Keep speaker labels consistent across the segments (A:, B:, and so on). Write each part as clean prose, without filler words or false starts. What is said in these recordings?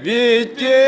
A: विचे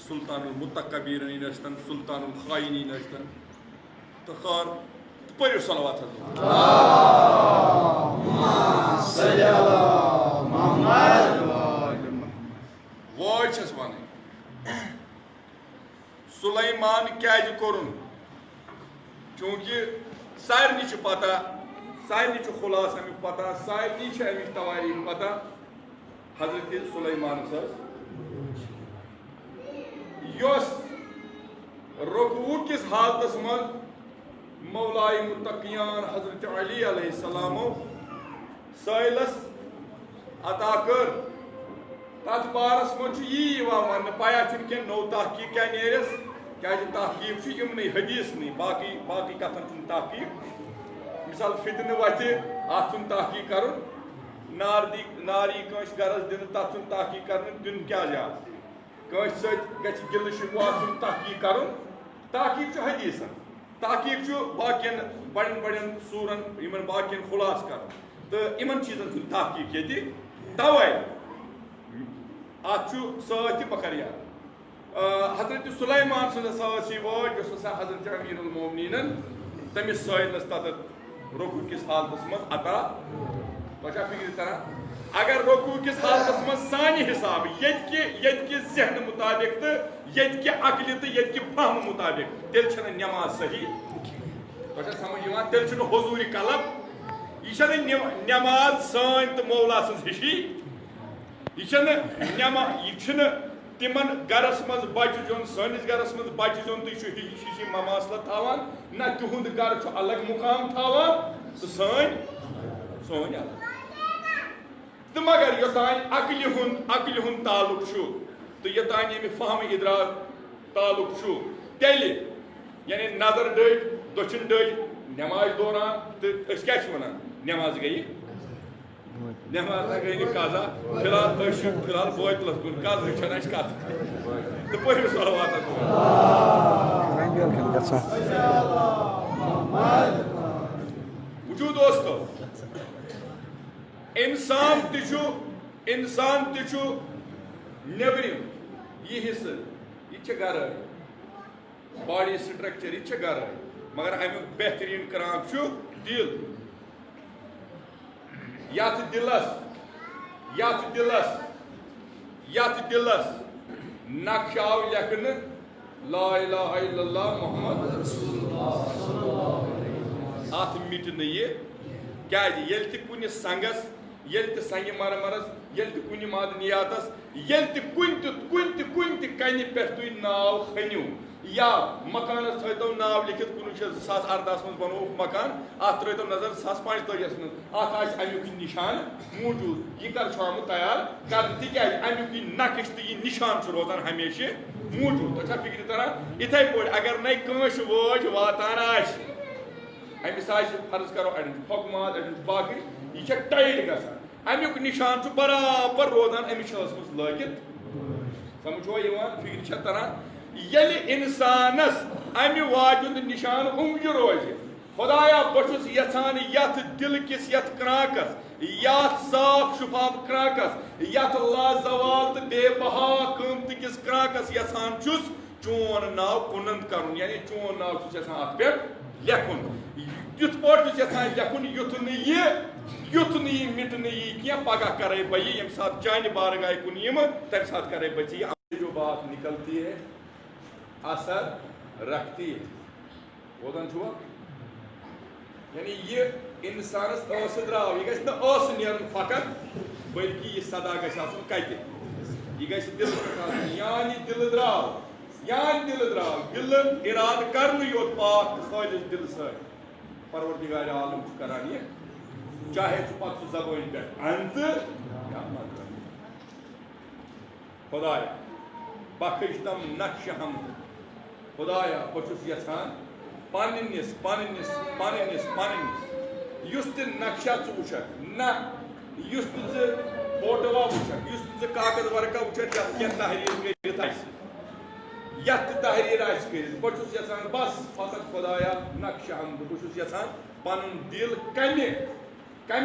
B: सुल्तान मुतकबीर नस्तन सुल्तान खाइनी नस्तन तो खैर पर सलवात वो वन सुलेमान क्या कोरुन चूंकि सारे पता सारे खुलास अमुक पता सारे अमिक तवारीख पता हजरत सुलेमान रकू किस हालत मज मौलाए मुतकियान हजरत अली अलैहिस्सलामो साइलस अता कर तथ बारस मज वन पाया क्या नो तहकीक क्या नेरस क्या तहकीक यमन हदीस नहीं बाकी बाकी कथन तहकीक मिसाल फितन वत अत तहकीक कर नारी कंस गरज दिन तथ तहकीक कर दिन क्या जा गिल शिकवा तहकीक कर तहकीक हदीसन तहकीक बाकियन बड़न बड़न सूरन इन बाकियन खुलास कर तो इन चीजन तहकीक ये तवे अत बकर हजरत सुलेमान ससी वाज हजरत अमीरुल मोमिनीन तमिस साइलस तथ रकू किस हालत मज अता तो फिक्र तरह अगर रुकू किस हालत में सानि हिसाब ये जहन मुताबिक तो ये अकल तो ये फहम मुताबिक तेल नमाज सही समझ तेल हजूरी कलब यह नमाज सन तो मौला सज हिशी यह तिमन गरस मज बच जोन सनिस गरस मज बच जोन तो हिशी मसला थावान ना तुहुंद गर अलग मुकाम थावान तो सन अलग तो मगर योतान अकल हुन तालुक तो योतान ये फहम इदराक तालुक तेल यानी नजर डल दक्षिण डल नमाज दौरान तो क्या वन नमाज गई नमाज गई कजा फिलहाल बोतलस कुन कज कत तो पढ़ो सलवात वुचू दोस्तों इंसान तु नेबरिम यह हिस्से यह गर बॉडी स्ट्रक्चर यह गर मगर अमुक बेहतरीन कराम दिल यथ दिलस नक्श आव लेखन ला इलाहा इल्लल्लाह मुहम्मद रसूलुल्लाह अत मिट क्या कुन संगस ये संग मरमरस ये कुन मादनियातस ये कुन कन पे तुम नाव खनिव या मकान थो नाव लिखित 2018 मज बनो मकान अत त्रो नजर 2045 मज अमुक निशान मौजूद यह कर आमुत तैयार कर तमुक नक्श तो यह निशान रोजान हमेशा मौजूद तो फिक्र तरह इथे पे अगर न कंस वोज वातान अमिस फर्ज करो अड़ फकमात अड़ बाकी यह टाइट गसान अमुक निशान बराबर रोजान अमिस मज लगित समझो फिक्र तरह ये इंसानस अमि वाजुद निशान उंग रोज खुदाया बहुत यहान यथ दिल किस यथ क्राकस यथ साफ शुफाफ क्राकस यथ लाजवाल तो बेबहा कीमत किस क्राकस यहान चोन नाव कुनंद कर यानी चोन नाव अत पे लेखुन युथ पे लेखुन युथ मिट क्या पगह करे बह ये सात चान बारगाह कुन तम सात करे बह जो बात निकलती है असर रखती है बोदान छुआ यानी ये इंसानस द्राव यह गस नेरन फकत बल्कि यह सदा गन कत यह गस दिल यानी दिल द्राव दिल इराद कर योत पाक खालिस दिल सर परवरदिगार आलम करान ये चाहे पत जबान पे अंत या मतलब खुदाया बख्शतम नक्श हम खुदाया बहुत यहान पन्निस नक्शा वुचक ना फोटोवा वुचक कागज वर्का वुचक तहरीर तहरीर बहुत यहान बस फकत खुदाया नक्श हम बहुत यहान पन दिल कम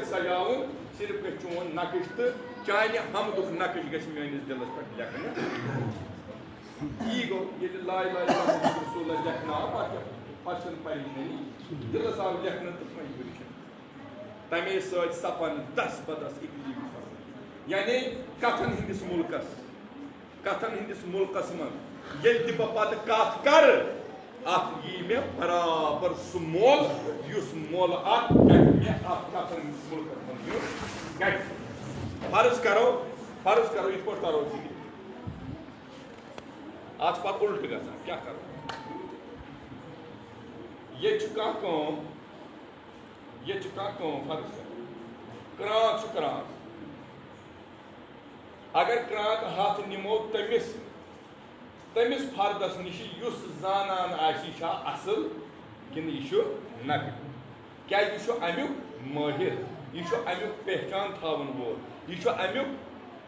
B: सजावन सिर्फ गो चोन नक्श तो चाहे हमदुक नक्श गस मेनिस दिलस पे लेखन यह गो ये ला इलाहा इल्लल्लाह रसूलुल्लाह लेखना पछन परेशानी दिलस आव लेखन तो मजबूरी तमे सपन दस बदस यानी कथन हंदिस मुल्कस मन ये पत कत कर अत यी मे बराबर सह मोल युस मोल अत कथन मुल्कस मन फर्ज करो इत पे तरो आज पे उल्ट ग क्या करो ये फर्ज क्रांक क्रांक अगर क्रांक हाथ निमो तमिस फर्दस निश युस जानान असल कि नकल क्या अमुक माहिर यह अमुक पहचान थावन वोल यह अमुक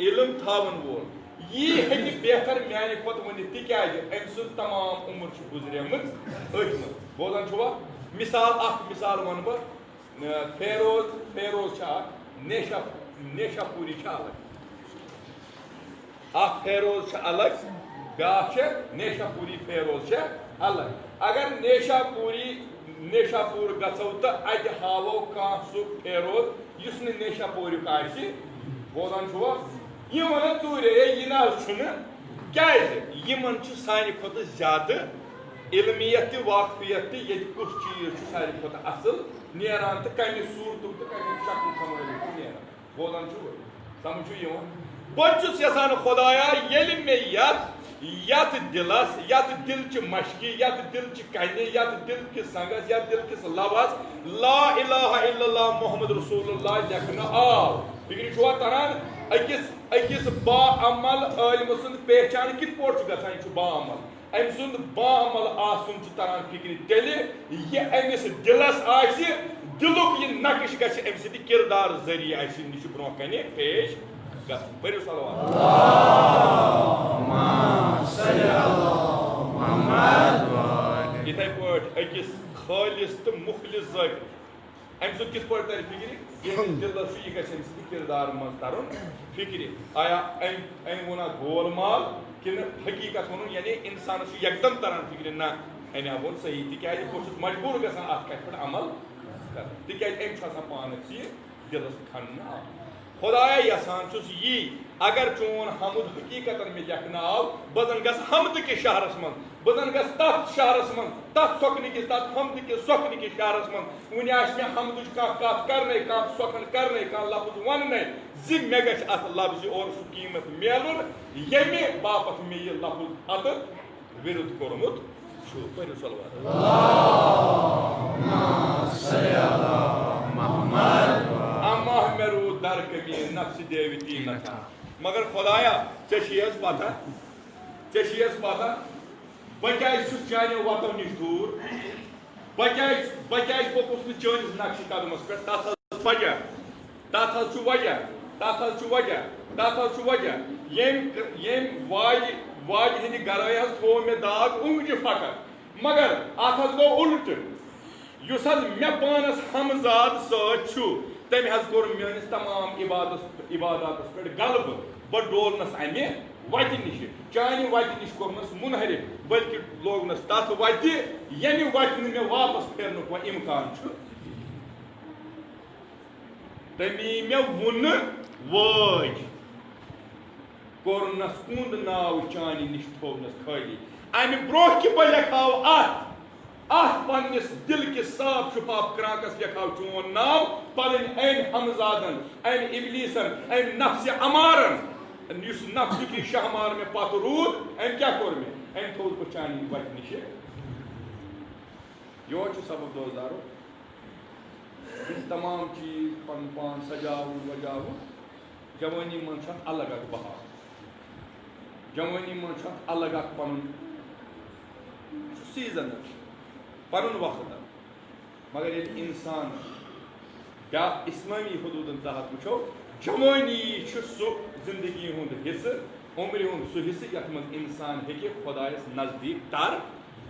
B: इलम थावन वोल यह हे बेहतर माने खुद वन तम सु तमाम उम्र गुजरेम बोदान छुआ मिसाल वन बह फेरोज नेशापुरी अलग फेरोज अलग ब्या नेशापुरी फेरोज अलग अगर नेशापुरी नेशापुर गो तो अत हावो कह सह फेरोज इस नेशापुर बोलान ये वन तूर यह क्या सानि खुद ज्यादा इलमियत वाकफियत ये कुछ चीज सारे खुद असल नेरान तो कम सूरत तो कम शक्ल कमाल नेरान बोलान समझ बहुत यसान खुदाया ये मे यत दिलस यत दिल च मशकी यत दिल च कने यत दिल किस संगस यत दिल किस लवस ला इलाहा इल्लल्लाह मुहम्मद रसूलुल्लाह लेखन आव फिक्र छुआ तरन अकिस बा अमल आलिम सुंद पहचान कित पोट गसान बा अमल अम सुंद बा अमल आसुन च तरन फिक्र तेले ये अमिस दिलस आसि दिलुक ये नक्श गछ अम सिद किरदार जरिया आसि निश ब्रो कने पेश गस परियो सल्लल्लाहु इथे पट अकिस खालिस तो मुखलिस जाकिर अम सुंद किस पट तर फिक्र ये दिलस ये गछ अम सिद किरदार मज तरन फिक्र आया अम वना गोलमाल कि हकीकत वन यानी इंसान एकदम तरन फिक्र ना अमे वो सही तिकाज बहुत मजबूर गसान अत कथ पे अमल कर तिकाज अम पान दिलस खन खुदाया यसान यी अगर चोन हमद हकीकत में लेखन आव बजन गस हमद के शहरस मन बजन गस तथ शहरस मन तथ सोकन किस तथ हमद के सोकन के शहरस मन वन मे हमद कत करने कह सोकन करने कह लफ्ज वन जि मे गछ अत लफ्ज और सह कीमत मेलुन यमे बापत मे यह लफ्ज अत विरुद्ध कोरमुत परियो अम्मा मेरू दर कमी नफ्स देवती नथा मगर खुदाया चेस पता बचास चानो वतो नश दूर बचास पोकुस चनिस नक्श कदमस पे तथ वजह यम वाज हंद गराय थो मे दाग उंगज फकर मगर अत गो उल्ट युस मे पानस हमजाद सु तम कोर मेनिस तमाम इबादत पे गलब बह डोलनस अमे वत नश चानि वत नश कोरनस मुनहरिफ बल्कि लोगनस तथ वत यमि वत मे वापस फेरन वो इम्कान तमी मे वुन वज कोरनस कुंद नाव चानि नश थोनस खाली अमे ब्रोह कि बह लेखाव अत पन्निस दिल के साफ शुफाफ क्राकस लेखाव चोन नाव पन अन हमजादन अन इबलीसन अन नफ्स अमारन युस नफ्स की शहमार में पत रूद अन क्या कोर मे अन थोद बह चानि वत नश यो सबब दोजारो तमाम चीज पन पान सजाव वजाव जवानी मन अलग बहाव जवानी मन अलग पन सीजन पन वक्त मगर ये इंसान क्या इस्लामी हदूदन तहत वो जवानी सह जिंदगी हुंद हिस्स उम्र हुंद सह हिस्स यथ मज इंसान हेकि खुदायस नजदीक तर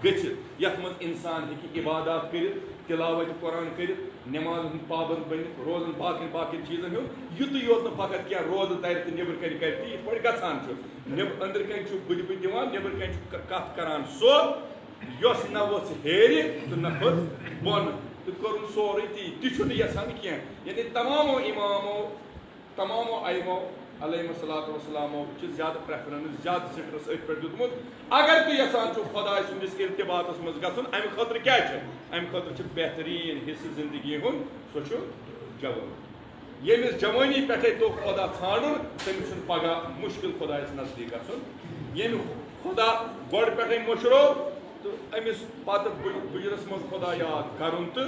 B: गच्छित यथ मज इंसान हेकि इबादत कर तिलावत कुरान कर नमाज हुंद पाबंद बनित रोजन बाकी चीजन हुंद युत योत फकत क्या रोज तर तो नबर कन कर यथ पे गसान अंदर कन बुद दिवान नबर कन कथ करान सो यस न वस हेरि तो न खत बन तो कर सोरे ती यसान कह यानी तमामो इमामो तमामो अइमो अलैहिस्सलातु वस्सलामो ज्यादा प्रेफरेंस ज्यादा सिट्रस अथ पे दुतमुत अगर तु यसान खुदा सुंदिस इर्तिबातस मज गसन अमि खतर क्या अमि खतर बेहतरीन हिस्स जिंदगी हुन सो जवान यमिस जवानी पे तो खुदा छाड़न तमिस पगह मुश्किल खुदायस नजदीक गसन यम खुदा गोड़ पे मशरो तो अमिस पत बुजरस मज खुदा याद करुन तो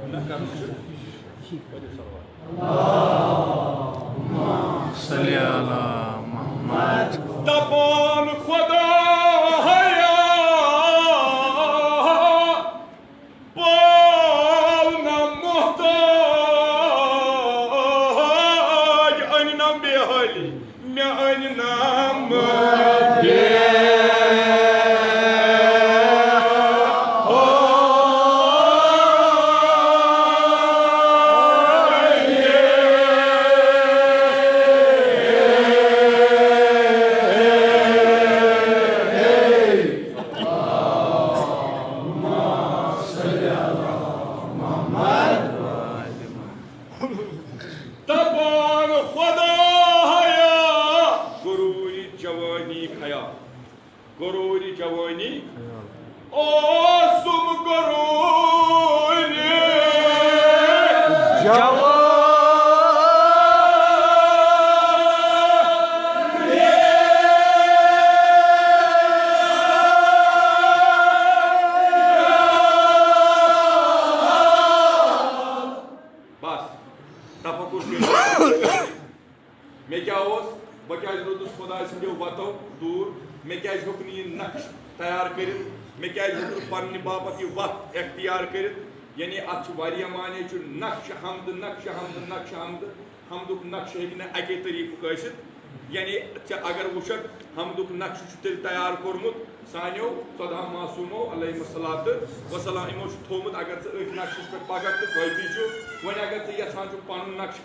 B: न करुन दबान खुदा
A: Allah
B: गरूरी जवानी ओसुम गरूरी जवानी वतो दूर मे क्या नक्श तैयार कर मे क्या पन्ने बापत यह वत एख्तियार कर यानी अत माने नक्श हमद नक्श हमद नक्श हमद हमदुक नक्श हे अके तरीक यानी अगर वुचक हमदुक नक्श तेल तैयार कोर्मुत सानियो 14 मासूमो अलैहिस्सलात वसलाम इमो थोमुत अगर से नक्श पे पगत तो गलती वन अगर से यहां पन नक्श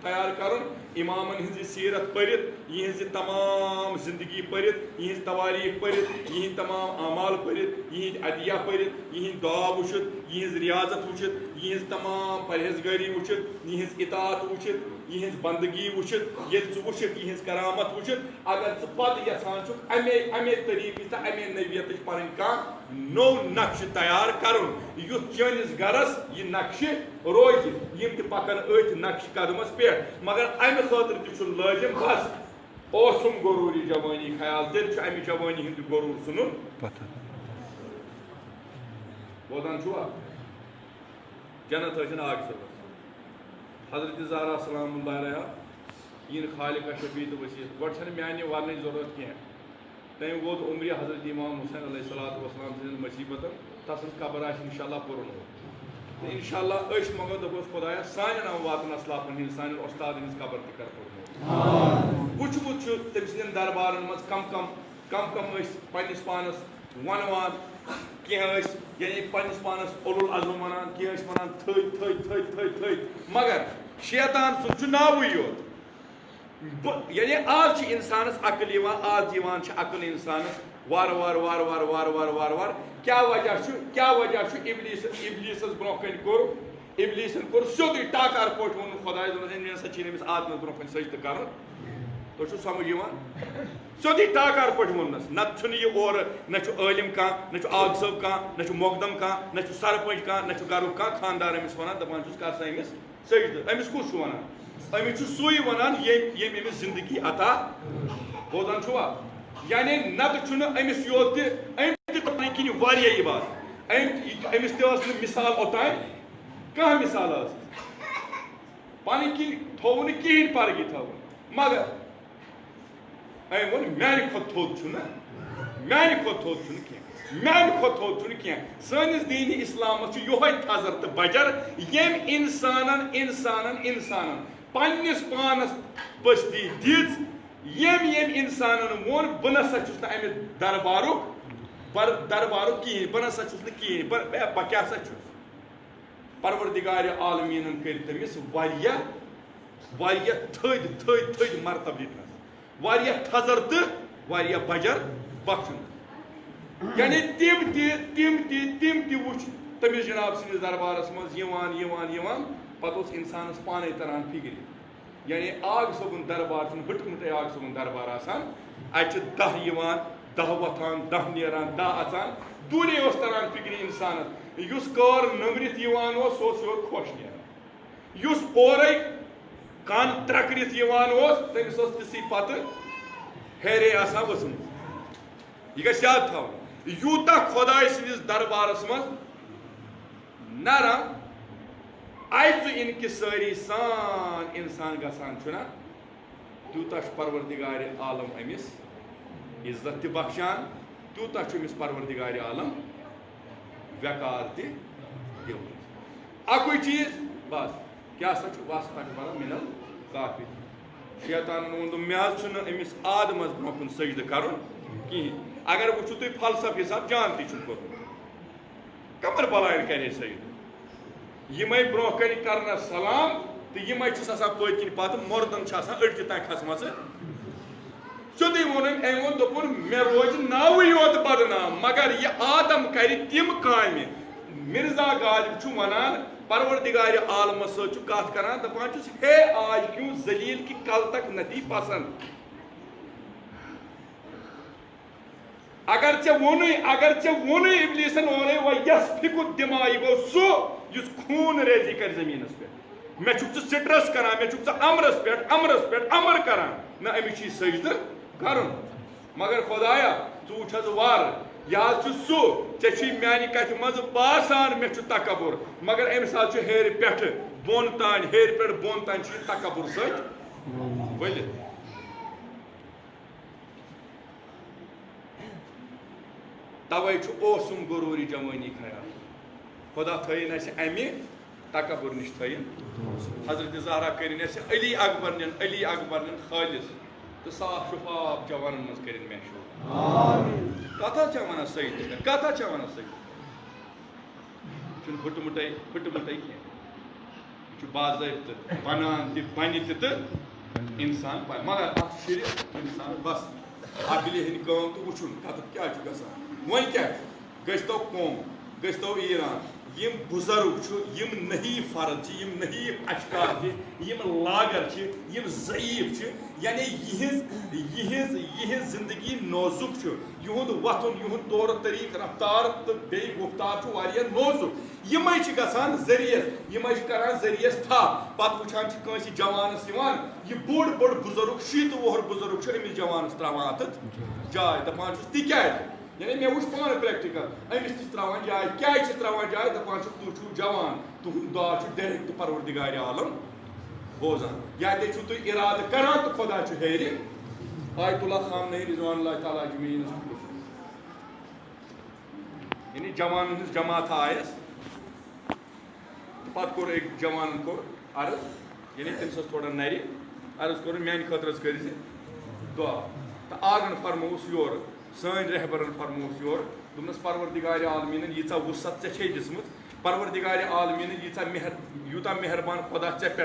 B: तैयार कर इमामन हिंज सीरत पढ़ित यह तमाम जिंदगी पढ़ित यह तवारीख पढ़ित यह तमाम अमाल पढ़ित यह अदिया पढ़ित यह दुआ वुचित यह रियाजत वुचित यह तमाम परहेजगारी वुचित यह इताअत वुचित यह बंदगी वुचित ये वुचित यह करामत वुचित अगर पद यहां अमे अमे तरीक अमे नबियत पन नो नक्श तैयार कर युथ चनिस गरस यह नक्श रोज यम पकन अथ नक्श कदमस पे मगर अमे खतर तु लाजिम बस ओसुम गरूरी जवानी ख्याल तेल अमे जवानी हिंद गरूर सुन बोदान छुआ जन्नत हसन आग सबस हजरत ज़हरा सलामुल्लाह अलैहा यह खालिक शफी तो वसीयत गोड़ माने वन जरूरत कह तम वो उम्र हजरत इमाम हुसैन अलैहिस्सलातु वस्सलाम सद मुसीबत तस कबर इंशाल्लाह पुरन तो इंशाल्लाह मगो दोस खुदाया सान नाम वातन असलाफन हिंद सान उस्ताद हिंद कबर तक कर पुरन वुचमुत तम सद दरबारन मज कम पन्निस पानस वनवान कह यानी पन्निस पानस उलुल अज़म वनान कह वनान थै मगर शैतान सुन नावुई योत यानी आज इंसानस अकल आज अकल इंसानस वार वार वार वार वार वार वार वार क्या वजह इबलीस ब्रो इबलीसन कोर सोद टाकार पोट वो खुदाय सचिन आत्म ब्रो सजद कर तो समझ सोद टाकार पोट वनस नत और न आलिम कह न आग सब कह न मोकदम कह न सरपंच कह न घर कह खानदार अमिस वन दपान कर सा अमिस सजद अमिस कुछ वन अमिस सुई वन ये जिंदगी अता बोदान छुआ यानी नत अमिस योत किन वारिया बात अमिस ते मिसाल ओतान कह मिसाल पन किन थोन कहें परगी थवन मगर अम वो माने खुद थोद माने खुद थोद कह माने खुद थोद कह सानिस दीन इस्लाम योह थजर तो बजर यम इंसानन इंसानन इंसानन पन्निस पानस पस्ती दिज यम इंसानन वोन बह नसा अमे दरबारुक कहें बह नसा कहें बह क्या परवरदिगार आलमीन कर तमिस थद मरतब दितनस थजर तो बजर बख्शन यानी तिम वुच तमिस जनाब सन्दस दरबारस मज पत इंसानस पाने तरान फिक्र यानी आग सोबन दरबार हटमुत आग सोबन दरबार अत 10 वथान 10 नेरान 10 अचान दूरे तरान फिक्र इंसानस युस कर नमरित सो खुश नुस और कान त्रकरित तमिस तिस पत हेरे आसा वसम यह गस याद था यूता खुदाय सन्दस दरबारस मज नरम आज इनकिसारी सान इंसान गसान तूता परवरदिगार आलम अमिस इज्जत बख्शान तूता अमिस परवरदिगार आलम वकार अकु चीज बस क्या वस मिनल काफी शैतान वो मे अमिस आदमस ब्रोह सजद कर कहें अगर वो तुम फलसफ हिसाब जान तुम कमर बलायन करे सजद यमे ब्रोह कन कर सलाम तो यमे पत्किन पत मर्दन अड़क तक खसम सोदे वो दोपन मे रोज नाव योत बदनाम मगर यह आदम कर तिम काम मिर्जा गालिब वनान परवरदिगार आलम कत कर दपान हे आज क्यों जलील कि कल तक नदी पसंद अगर चे वोन इब्लीसन ओने व यस्फिकु दिमा गो सो युस खून रेजी कर जमीनस पे मे छुक सिट्रस करान मे छुक अमरस पे अमर करान ना अमिस सजद करन मगर खुदाया तू छस वार याद सो चे मानि कथ मज बासान मे तकबुर मगर अमि साथ हेर पे बोन तान हेर पे बोन तान तकबुर सत वलित तवे ओसुम गुरूरी जवानी ख्याल खुदा थन अमि तकबुर नश थन हजरत ज़हरा करिन अली अकबर निन खालिस तो साफ शुफाफ जवान मज कर मशहूर कथा वन सही कथा वन सही फुटमुटे कह बाज़ाब्त बनान बन तो इंसान मगर शिर इंसान बस अगले हन कम तो वुन कत क्या वन क्या गो कौम गो ईरान यम बुजुर्ग यम नहीं फर्द यम नहीं अशकार यम लागर यम ज़ईफ यानी यह जिंदगी नोजुक युद वथुन युद तौर तरीक रफ्तार तो बे गुफ्तार नोजुक यम गसान जरियस यम करान जरियस था पत वुचान कंस जवानस यह बोड़ बोड़ बुजुर्ग 70 वोहर बुजुर्ग अमिस जवानस त्रावान अत जाय दपान तिक्याज यानी मे वो पान प्रैक्टिकल अमिस त्रावान जाय क्या त्रावान जाय दपान तू जवान तुहद दुआ डायरेक्ट परवरदिगार आलम बोजान या दे तु इराद करान तो खुदा हेर आयतुल्लाह खामनई रिज़वानुल्लाह तआला अजमईन यानी जवान जमात आयस पत कोर एक जवान कोर अर्ज यानी तम थोड़ा नर अर्ज कोर मान खतर कर दुआ तो आगन फरमोस योर सन रहबरन फरमोस योर दोनस परवरदिगार आलमीन यीचा वुसत चे दिसमुत परवरदिगार आलमीन यूता मेहरबान खुदा चे पे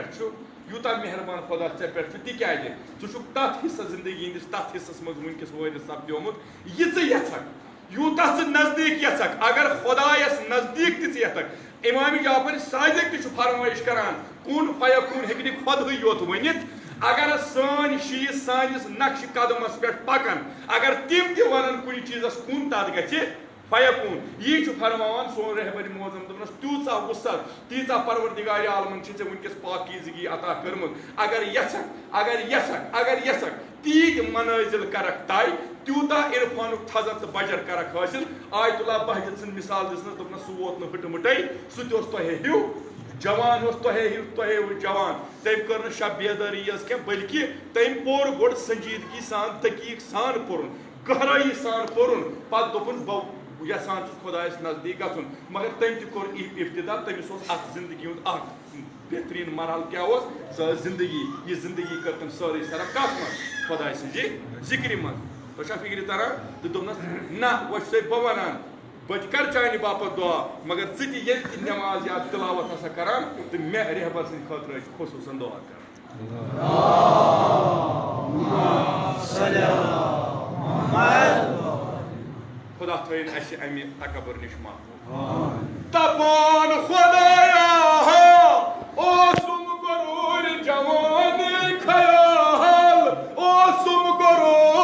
B: यूता मेहरबान खुदा चे पे तिक्याज छु तथ हिस्सा जिंदगी हंदिस तथ हिस्सस मज वनकस वरिस सपद्योमुत यह यूता नजदीक यक अगर खुदायस नजदीक तक इमाम जाफर सादिक तु फरमाइश करान कुन फयकुन हेकि खुद योत वनित अगर सान शीश सानिस नक्श कदमस पे पकन अगर तिम ति वनन कुन चीजस कुन तत गछि फयकुन यह फरमान सोन रहबर मोजम दस तूचा वुसत तीचा परवरदिगार आलमन चे वनकस पाकीजगी अता कर्मुत अगर यसक तीत मनाजिल करक तय तूता इरफान थजर तो बजर करक हासिल आयतुल्लाह बहजत सन मिसाल दिसन दपन सह वोत हटमुटे सह तोहे हिव जवान तोहे जवान तम कर शब बेदारी कह बल्कि तम पोर गोड़ संजीदगी सान तकीक सान पुर गहराई सान पुर पत दोपन यसान खुदायस नजदीक गन मगर तम तोर इब्तिदा तमिस अत जिंदगी बेहतरीन मरहल क्या सह जिंदगी यह जिंदगी कर तम सारी सर कत मन खुदाय सजी जिक्र मन तो फिक्र तरह तो दोपनस ना वो बह वनान बह कर चाने बापत दुआ मगर ये नमाज या तिलावत हसा करान तो मे रहबर सद खतर खुसूसन दुआ खुदा थन अमि तकबर निश तपान खुदाया ओसुम गुरूर जवानी ख्याल ओसुम गुरूर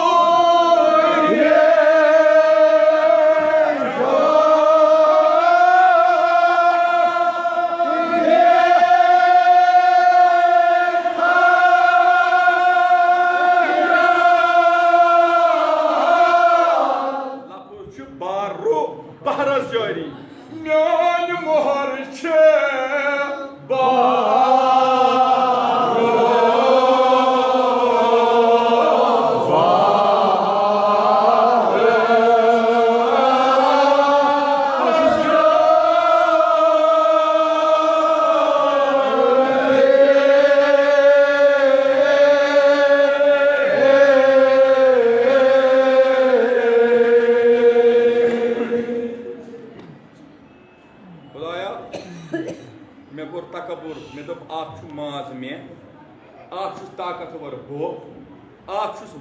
B: ताकतवर बो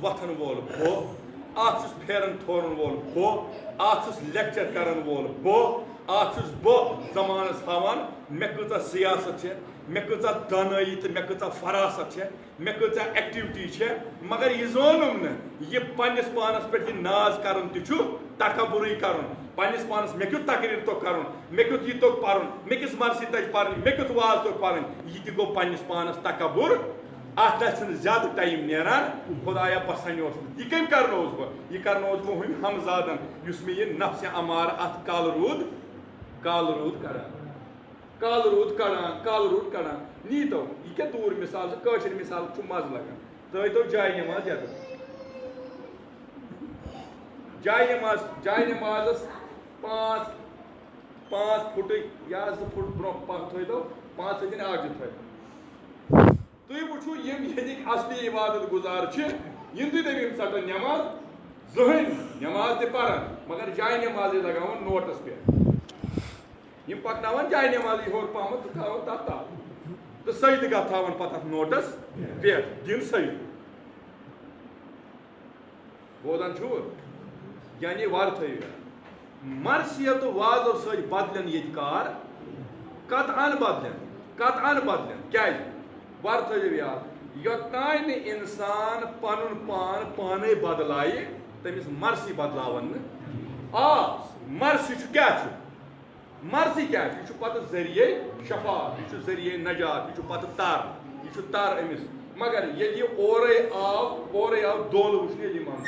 B: वथन वोल बो फेरन थोरन वोल बो लेक्चर करन वोल बो बो जमानस हावान मे कचा सियासत मे कचा दानाई तो मे कचा फरासत मे कचा एक्टिविटी मगर यह जोनुम न यह पन्निस पानस पे नाज करन तकबुरी कर पन्निस पानस मे क्युत तकरीर तो कर मे क्युत यह तो पर मे किस मर्सी तज पर मे क्युत वाज तो पर यह गो पन्निस पानस तकबुर अत ज्यादा टाइम नेरान खुदाया पसंद यह कम करनोस बह यह करनोस बह हम हमजादन युस मे यह नफ्स अमार अत काल रूद कड़ान नी तो यह क्या दूर मिसाल कशर मिसाल मज लगान तो जाय नमाज जाय नमाज 5 फुट या 2 फुट ब्रो थो 5 सदिन आग थो तुम वो यम असली इबादत गुजार इन तुम दम सटन नमाज जहन नमाज ते पारान मगर जाय नमाज लगान नोटस पे यम पकनावन जाय नमाज होर पहम तो तथ तो सजदगा थावन पत नोटस पे दिन सही बोदान यानी वार थो मरसियत वाज और सज बदलन ये कार कतआन बदलन क्या वार थो याद योतान इंसान पनुन पान पाने बदलाय तमिस मरसी बदलावन आ मरसी क्या मरसी क्या पत जरिए शफा यह जरिए नजात यह पत तर अमिस मगर ये ओरे आव दोल वुचन मान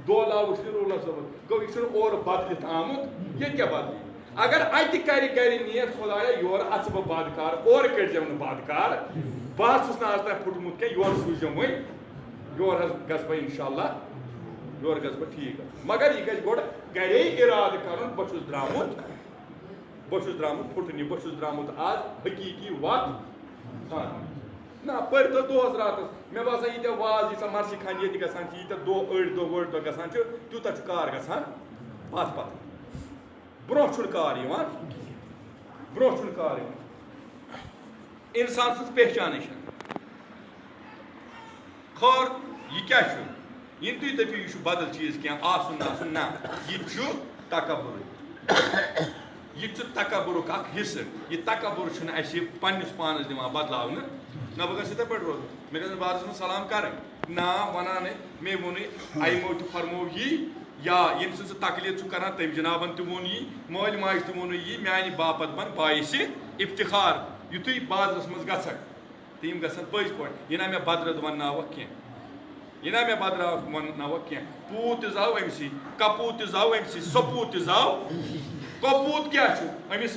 B: दोल आव वुचन रूलर सब गो यह और बदलित आमुत ये क्या बदली अगर अत कर नियत खुदाया योर अच बह बदकार और कड़म बदकार बह आज तक फुटमुत क्या योर सूजम वो योर गस बह इंशाल्लाह योर गस बह ठीक मगर यह गो गरे इराद कर बहुत द्रामुत फुटन बहुत द्रामुत आज हकीकी वत ना पर तो दोस रात मे बासा ये वाज यीसा मरसी खान ये गसान ये दो अड़ दो वड़ दो गसान तूता कार गसान पत ब्रो कार इंसान सज पहचान खर यह क्या इन तुम दपो यह बदल चीज क्या आसन ना यह तकबुर यह तकबुरुक हिस्से यह तकबुर पन्निस पानस दिवान बदलावन ना बह गई पे रोज मे गई बारस में सलाम कर ना वनान मे वोन आयमो तो फरमो यी या यम सह तकलीफ करान तम जनाबन तोन यी मल माज तोन यी मानि बापत बन बायस इफ्तिखार युथु बाजरस मज गक तो यम गन पज पे यह ना मे बदरद वनाव कह मे बदराव वनाव कह पूत जाव अमसी कपूत जाव अमसी सपूत जाव कपूत क्या अमिस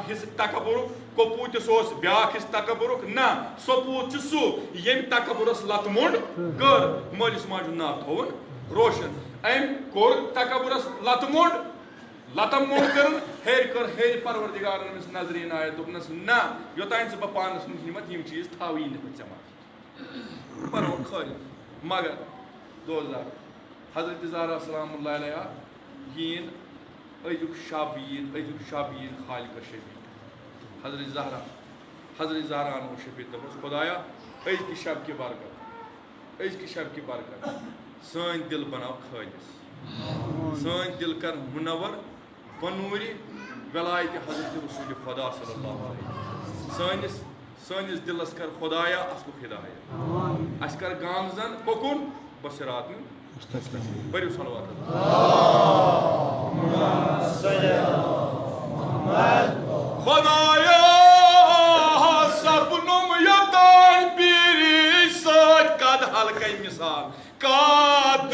B: हिस्स तकबुरुक कपूत ब्या हिस्स तकबुरुक ना सपूत सू यम तकबुरस लतमुंड कर मलिस माजु ना थोन रोशन अम कोर तकबुरस लतमुंड कर हेर परवरदिगार अमिस नजरीन आय दोपनस ना योतान बह पानस निमत यम चीज थावी नमा पर खर मगर 2000 हजरत ज़हरा सलामुल्लाह अलैहा यीन अजुक शाबीन खालिक शबी हजरत ज़हरा अनो शबी दस खुदाया अज की शब की बरकत सन दिल बनाव खालिस सन दिल कर मुनवर बनूरी वलायत हजरत रसूल खुदा सल्लल्लाहु अलैहि सनिस दिलस कर खुदाया असलुक हिदायत अस कर गामजन पकुन बसरात बरु सलवात खुदाया सपनुम यतान पीरी सच कद हल्का मिसाल कद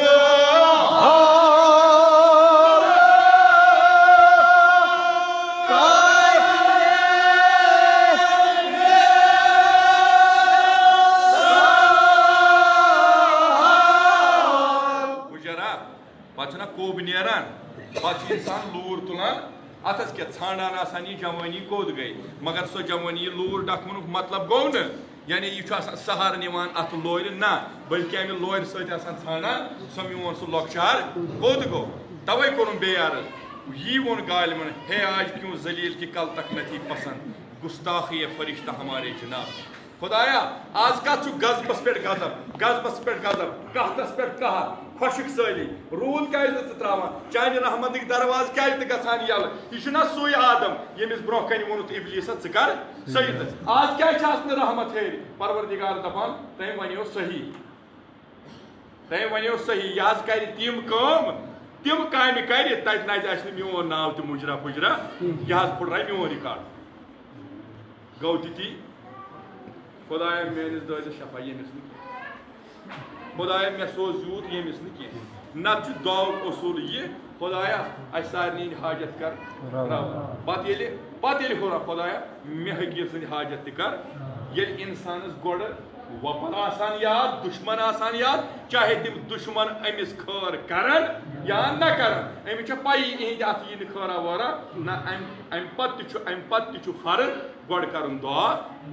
B: कोब नेरान पे इंसान लूर तुलान अतस क्या छांडान आसान यह जवानी कोद गई मगर सो जवानी लूर डखमुन मतलब गो न यानी यह सहार निवान अत लोर ना बल्कि अमे लोर सतान छांडान सो मोन सह लॉकचार कोद गो तवे कोन बेयार यी वोन गालिमन हे आज क्यों जलील की कल तक नथी पसंद गुस्ताखी फरिश्ता हमारे जनाब खुदाया आज कत गजबस पे गजब कहतस पे कहत खुशक सली रूद क्या त्रावान चान रहमत दरवाज क्या गसान यल यह सुई आदम यमिस ब्रो कन वोनुत इबलीस कर सही आज क्या रहमत हेर परवरदिगार दपान तम वनो सही यह कर तिम कम तिम काम कर तत न मोन नाव तो मुजरा फुजरा यह फुटरा मोन रिकॉर्ड गो ती खुदाया मेस दस शफा यमिस खुदाया मे सोज यूत यमिस नत दुआक उसूल यह खुदाया अस सारे हाजत कर पत हुरा खुदाया मे हकी सद हाजत कर ये इंसानस गोड़ वपन आसान याद दुश्मन आसान याद चाहे तिम दुश्मन अमिस खर करन या न करन अमिस पाई इहद अत यह खरा वरा ना अम पत फर्ज गोड़ कर दुआ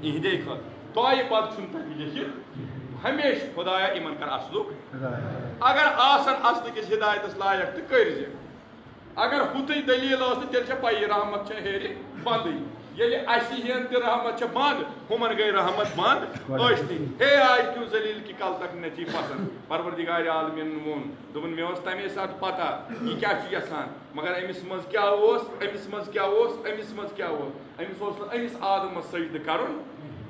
B: इहदे खर दुआ पत लिखित हमेशा खुदाया इमन कर असलुक अगर आसन असल किस हिदायत लायक तो कर अगर हुत दलील तेल पाई रहमत हेर बंद ये हन तो रहमत बंद हुमन गई रहमत बंद हे आज क्यों जलील की कल तक नची पसंद परवरदिगार आलमीन वोन दोपन मे तमे साथ पता यह क्या यसान मगर अमिस मज क्या अमिस मज क्या अमिस मज क्या अमिस अमिस आदमस सजद कर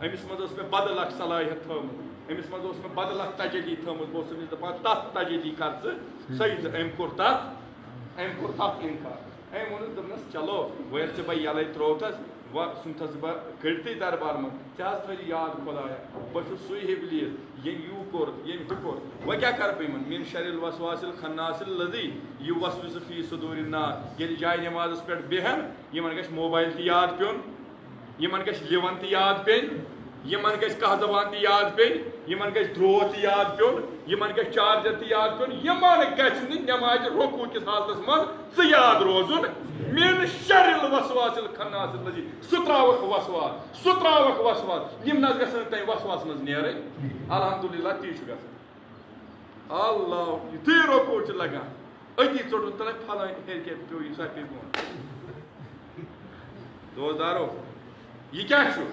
B: अमिस मज मे बदल सलाहियत थमुत अमिस मज मे बदल तजली थमुत बहुत अमिस दपान तथ तजली कर सजद अम कोर तथ इनकार अम वोन दोपनस चलो वर बह यल त्रोथस वह सुनथस बह कड़ते दरबार मन ऐ थो याद खुदाया बह सु इबलीस ये यू कोर ये कोर वह क्या कर पे मिन शरिल वसवासिल खन्नासिल लजी यह वसविस फी सुदूर नास ये जाय नमाज पे बेहन यमन गछ मोबाइल ती याद पेन यमन गछ लिवन ती याद पेन यमन गछ कह जबान ती याद पेन यमन गछ द्रो ती याद पेन यमन गछ चार्जर ती याद पेन यमन गछ नमाज रुकू किस हालतस मन स याद रोजुन मिन शरिल वसवासिल खन्नासिल लजी सुत्रावक वसवास यम न गसन तय वसवास मज नेरे अल्हम्दुलिल्लाह ती छु गसन अल्लाह ती रुकू च लगा अति चोट तले फला हेर के तो ये सब पे दोस्तारो ये क्या छु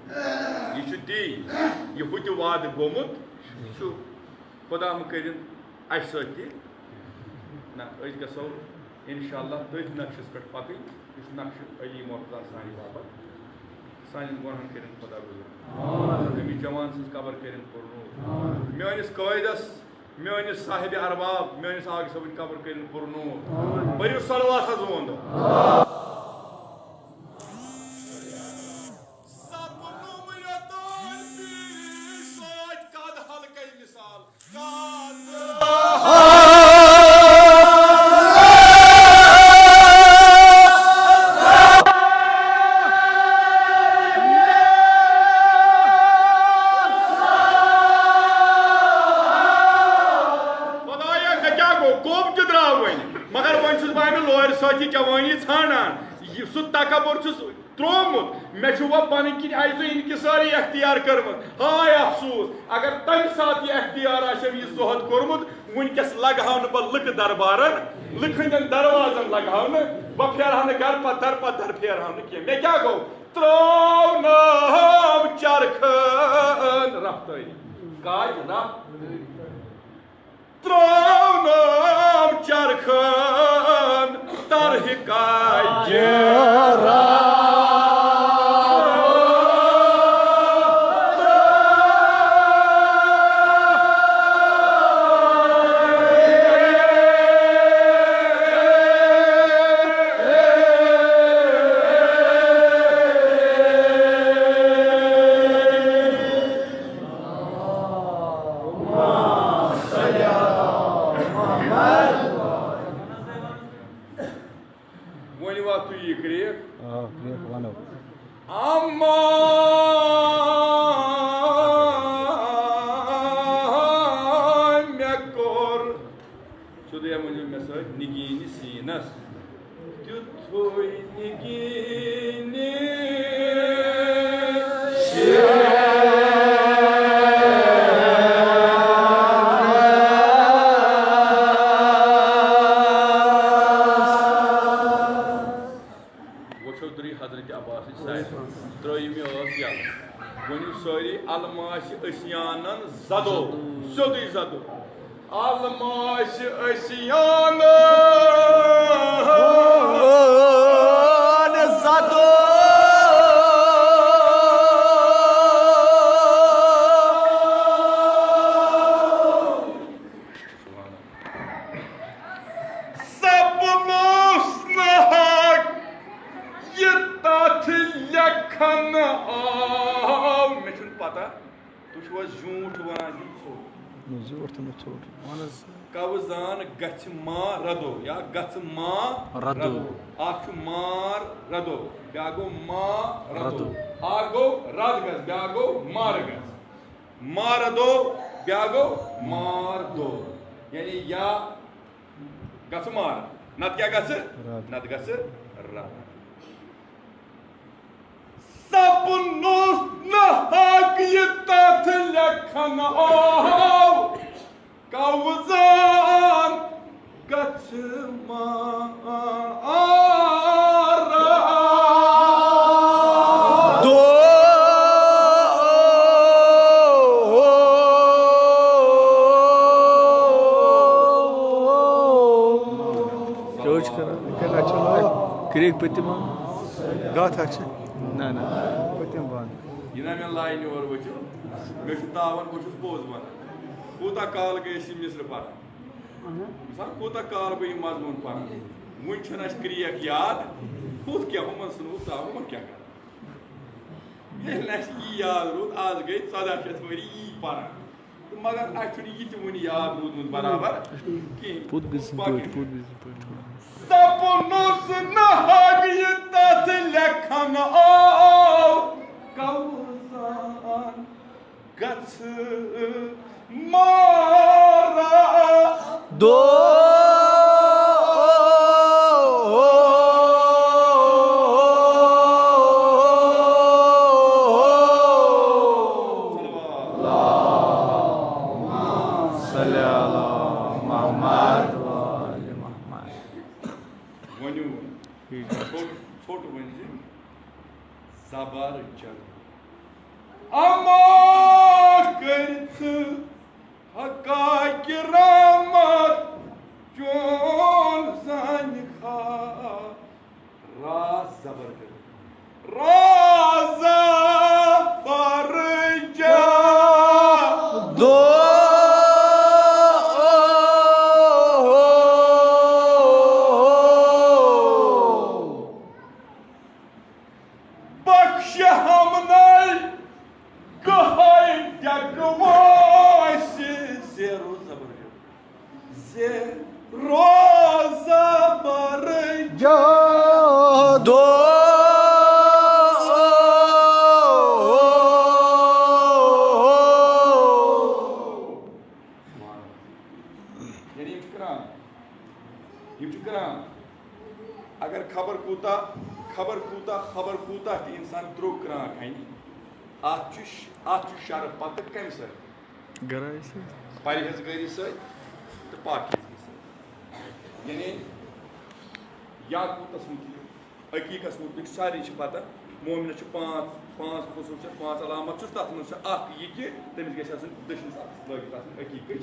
B: यह ती यह हुत वाद गोमुत खुदा कर अस ना गो इंशाअल्लाह तथ नक्शस पे पकन इस नक्श अली मोहता सान बाबत सान गुनहन कर खुदा गुजर अमिस जवान सज कबर कर पुरनूर मेस कायदस मेस साहिब अरबाब मेस आग सब कबर कर पुरनूर बरु सलवात वोन जवानी छानान सह तकबर त्रोमुत मे वह पन कि आज इनकिसारी अख्तियार कर्मुत हाय अफसोस अगर तम सात यह अख्तियार यह जोहद कोर्मुत वनकस लगहा बह लुक दरबारन लुखन दरवाजन लगहा बह फेरहा घर पत दर फेरहा कह मे क्या गो त्रोनाम चरखन रफ्तारी काज रफ त्रोनाम चरखन तरह काज Zado, Sodi Zado, Almash Asiana Zado. कवजान गच मा रदो या गच मा रदो आख मार रदो ब्यागो मा रदो आगो रद गस ब्यागो मार गस मार दो ब्यागो मार दो यानी या गच मार नत क्या गच नत गच रद सपनो नहाक ये तात लखन आओ कवजान गच मारा दो
A: रोज करा क्रिक पतिमा गाथ ना ना पतिम बान
B: यह मे लाइन और वचो मे तावन बस बोज वन कूता काल गई मिस्र पर मिसाल कूता काल बह मजमून पर वन क्रियक याद खुद क्या हुमन सुनू हुमन क्या कर ये याद रूद आज गई 14 वरी यी पर तो मगर अस वन याद रूदमुत बराबर सपनुस नहाग ये तथ लखन आओ कवजान गच मारा
A: दो
B: छोट वन जबर चल अमा करथ हका की रहमत चोन सन खा राज जबर कर राज पर जा
A: दो
B: बख्श हमने कहाई जगवास जेरो जबर
A: जा दो
B: अगर खबर कूता कि इंसान द्रोग करान खान अत शर पत कम परहेजगारी तो पाकिज़गी यानी याकूतस मुतलिक हकीकस मुतलिक सारी पता मोमिन पाँच खसूस 5 अलामत तथ मज यह कि तमिस गि दशनस लगित हकीकत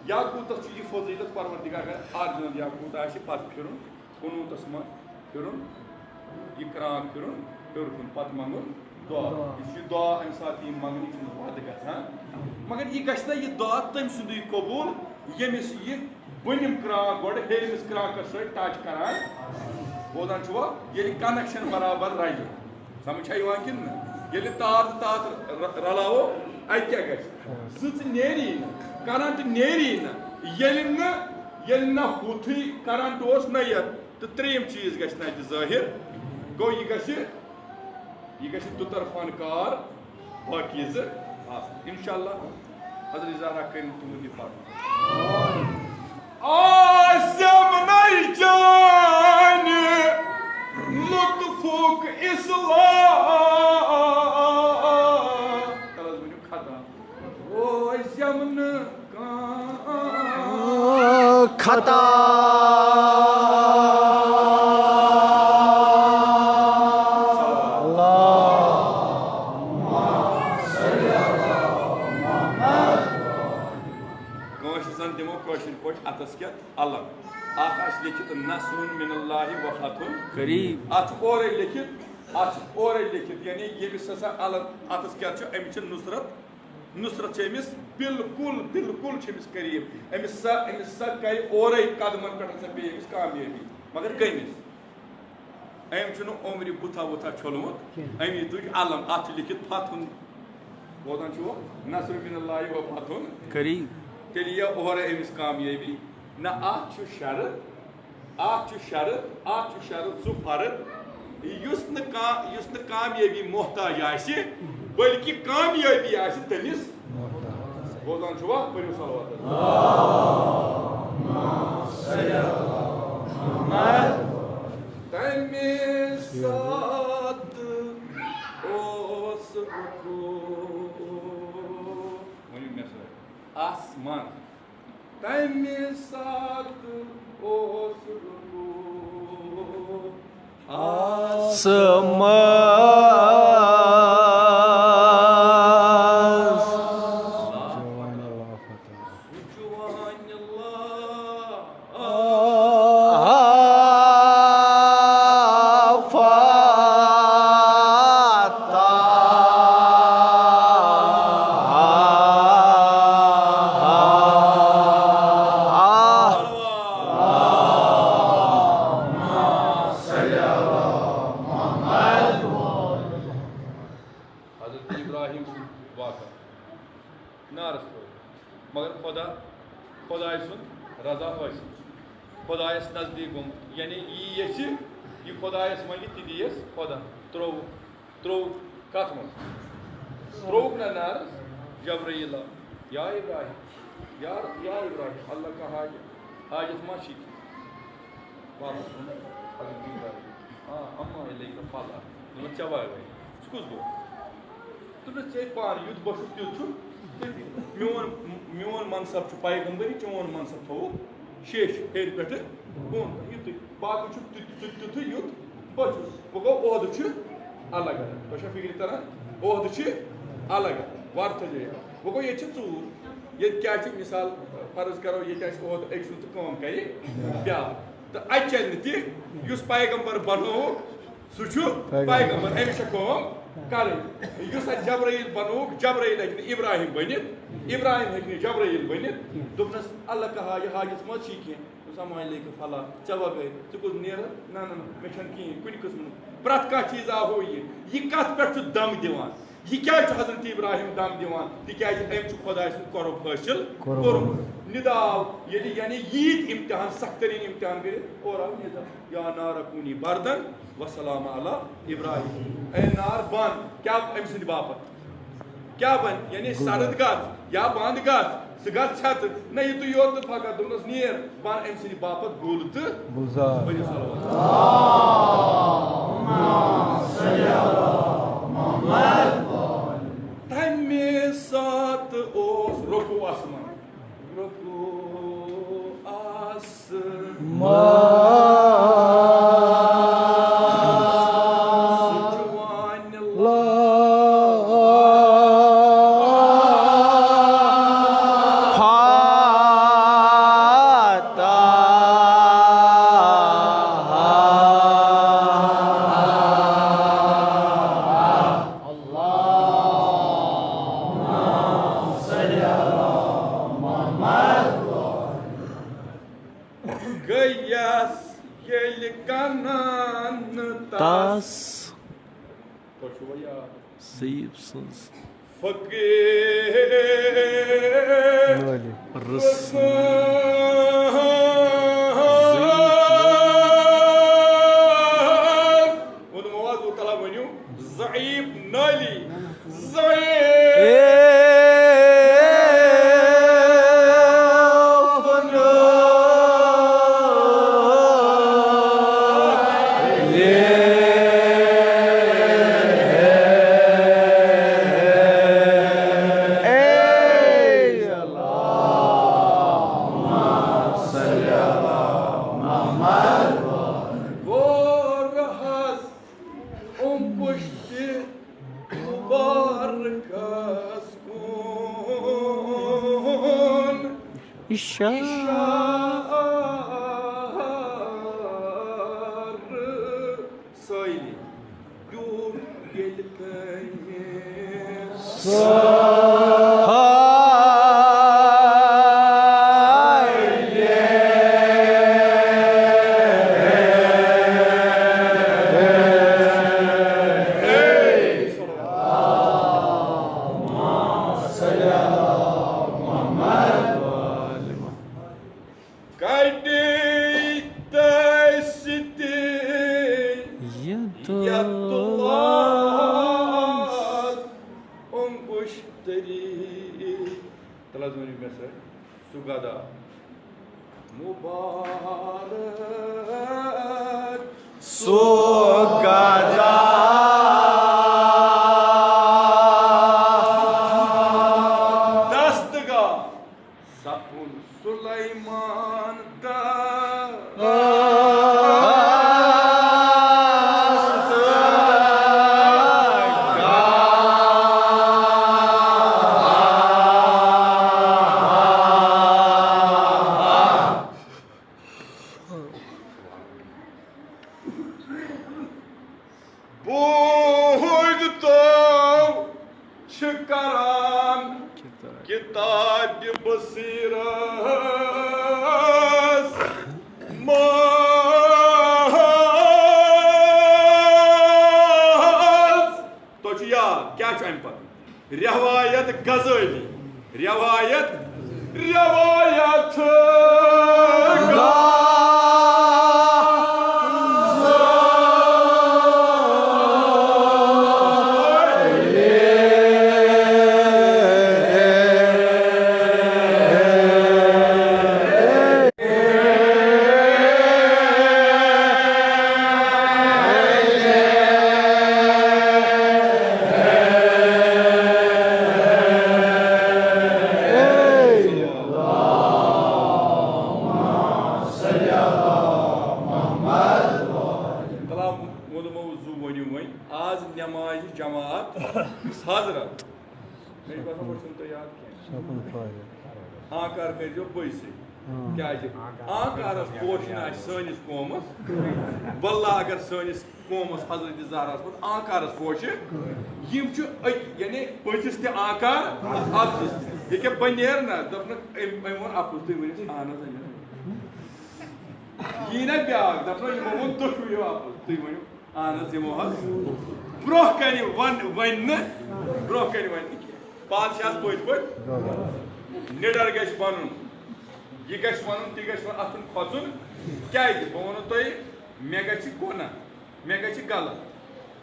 B: याकूतस यह फजीलत परवरदिगार ऑरिजिनल याकूत पत फिर कनूतस मज फिर यह क्रांक फिर हर कुन पत मंगुन दुआ यह दुआ अमे सात मंगन यह वद गसान मगर यह गि यह दुआ तम सुंद कबूल यमिस यह बनिम क्रांक गोड़ हेरिमिस क्रांकस सत टच करान बोदान ये कनेक्शन बराबर रज समझ कि तार रलावो अत क्या गच नेरी करंट नेरी ना हुथी करंट न तो त्रेम चीज गि जाहिर गो यह गि दुतरफान कार पाकीज़ इंशाअल्लाह हज़रत ज़हरा करीम तुमद पर आसम नहीं जान लुत्फुक इस्लाम तलज बनो खता ओ जमन का
A: खता
B: अतस क्या अलग अत लिखित नसरुन मिनल्लाहि व फतहुन
A: करीब
B: अत और लिखित यानी यमिस हसा अलग अतस क्या अमिस नुसरत अमिस बिल्कुल करीब अमिस कर और कदमन पे अमिस कामयाबी मगर कमिस अम उम्र बुथा वुथा छोलमुत अमी तुज अलम अत लिखित फतहुन बोदान छो नसर मिनल्लाहि व फतहुन
A: करीब
B: तेल यह और अमिस कामयाबी ना आख शरत सु फर्द युस न कामयाबी मोहताज आसि बल्कि कामयाबी आसि तमिस बोदान छो पढ़ो सलवात तमिस साथ ओस आसमान तमि साथ ओस खुदायस नजदीक गुम यानी ये खुदायस मंगि ति दियस खुदा त्रो कथ मन त्रोक ना नार जबरील या इब्राहिम अल्लाह का हाजत माशी वापस अम्मा इलैका फला तुम चवा गए कुछ गो तुम से पार युद्ध बशुस युद्ध मोन मनसब पैगंबरी चोन मनसब थो शेष हेर पे बोन युद्ध बाकी तुथ युद्ध बचुस वो गो ओहद अलग तो फिक्र तरह ओहद अलग वर्थ जे वो गो ये चूर ये क्या मिसाल फर्ज करो ये ओहद एक तो कम कर ब्या तो अचन तुस पैगंबर बनोक सह पैगंबर अमिस कम कर जबराइल बनोक जबराइल हे इब्राहिम बनित इब्राहिम हे जबराइल बनित दोपनस अल्लाह का हाजत मत कह समाले फला चवा गए कुछ नेर ना ना मे कुन किस्म प्रत कह चीज हो ये कत पे दम दिवान ये क्या हजरत इब्राहिम दम दिवान तिकाज अम खुदा कर्ब हासिल कोर्मुत निदाव यानी यीत इम्तिहान सख्त तरीन इम्तिहान कर और आव निदा या नार कूनी बर्दन वसलाम अला इब्राहिम ए नार बन क्या अम सद बापत क्या बन यानी सरद गत या बंद गत सह गत छत न यु योत फकत दोनस नीर बन अम सद बापत गुल तो गुलजार तमे साथ ओस रोकू आसमान रोकू Sugada Mubarak
A: Sugada
B: Dastiga Sapun Sulaiman da Çıkaran Kitab Basiras Maz तो याद क्या चाहिए पर रिवायत गजली रिवायत आज नमाज जमात हजरत मेरी बात सुन तो याद क्या आकार कर जो पैसे क्या आकार पोशन सनिस कौमस बल्ला अगर सनिस कौमस हजरत ज़हरास पे आकार पोश यानी पचिस ते आकार अफस ये बनेर ना दपन वो अफस तुम वन आन यी ना ब्याक दपन वो दुशो अफस तुम वन आन ब्रोह कन वन ब्रोह कन वन बादशाह पत पे निडर गश बन यह गश वन तह गश अथुन खोचुन क्या बह वो तुम मे गोना मे गलत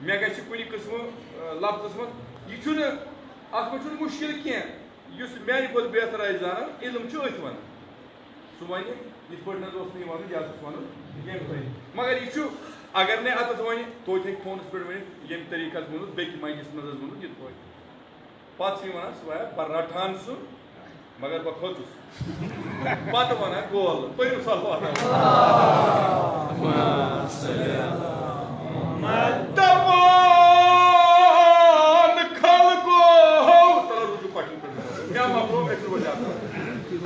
B: मे कुन किस्म लफ्ज मज यह अत मुश्किल कह मानी खुद बेहतर आए जान इल्म अथ वन सह वन ये वन यह वन मगर यह अगर ने अत वन तो फोनस पे वन ये तरीक वो बेक मंजिस मज वो ये पे वन सह बह रटान सह मगर बह खोचुस पे वन गोल परू सलवार